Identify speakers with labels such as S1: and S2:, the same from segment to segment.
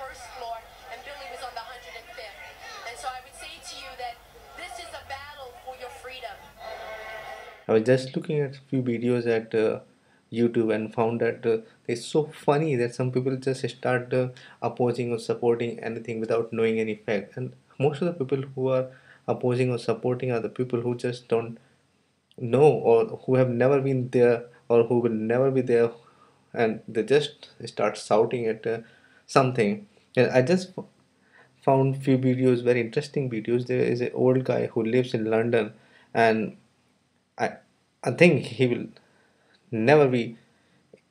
S1: first floor and Billy was on the 105th. And so I would say to you that this is a battle for your freedom. I was just looking at a few videos at YouTube and found that it's so funny that some people just start opposing or supporting anything without knowing any fact. And most of the people who are opposing or supporting are the people who just don't know or who have never been there or who will never be there, and they just start shouting at something. And I just found few videos, very interesting videos. There is an old guy who lives in London, and I I think he will never be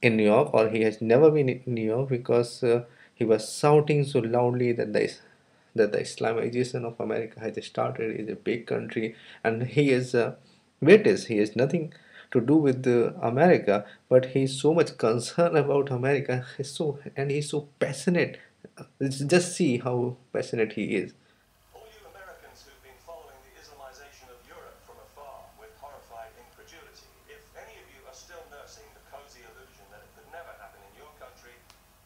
S1: in New York, or he has never been in New York, because he was shouting so loudly that the Islamization of America has started. It's a big country, and he is British. He has nothing to do with America, but he's so much concerned about America. He's so passionate. Just see how passionate he is.
S2: All you Americans who've been following the Islamization of Europe from afar with horrified incredulity, if any of you are still nursing the cozy illusion that it could never happen in your country,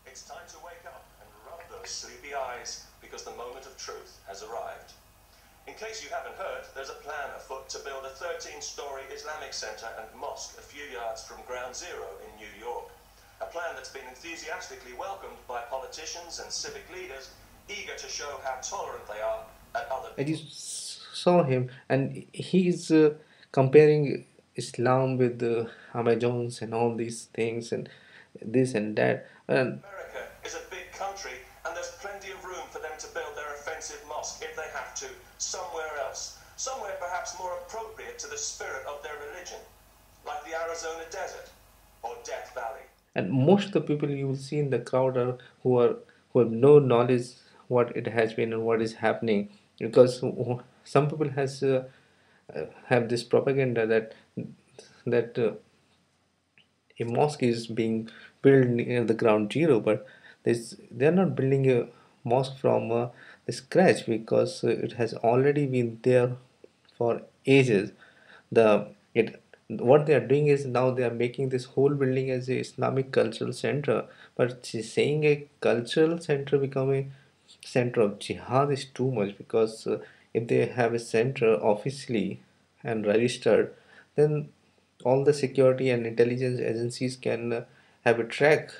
S2: it's time to wake up and rub those sleepy eyes, because the moment of truth has arrived. In case you haven't heard, there's a plan afoot to build a 13-story Islamic center and mosque a few yards from Ground Zero in New York. A plan that's been enthusiastically welcomed by politicians and civic leaders eager to show how tolerant they are at other
S1: I
S2: people's.
S1: just saw him, and he's comparing Islam with the Amazons and all these things and this and that. And
S2: America is a big country, and there's plenty of room for them to build their offensive mosque if they have to, somewhere else, somewhere perhaps more appropriate to the spirit of their religion, like the Arizona desert or Death Valley.
S1: and most of the people you will see in the crowd are who have no knowledge what it has been and what is happening, because some people has have this propaganda that a mosque is being built near the ground zero, but they're not building a mosque from the scratch, because it has already been there for ages. The it What they are doing is now they are making this whole building as a Islamic cultural center, but saying a cultural center become a center of jihad is too much, because if they have a center officially and registered, then all the security and intelligence agencies can have a track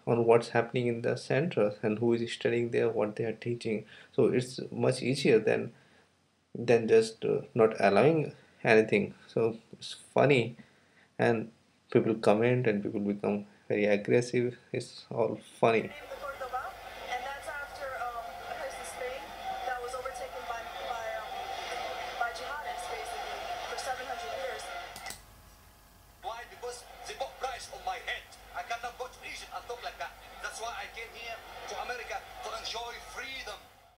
S1: on what's happening in the center and who is studying there, what they are teaching. So it's much easier than just not allowing anything. So it's funny, and people comment and people become very aggressive. It's all funny.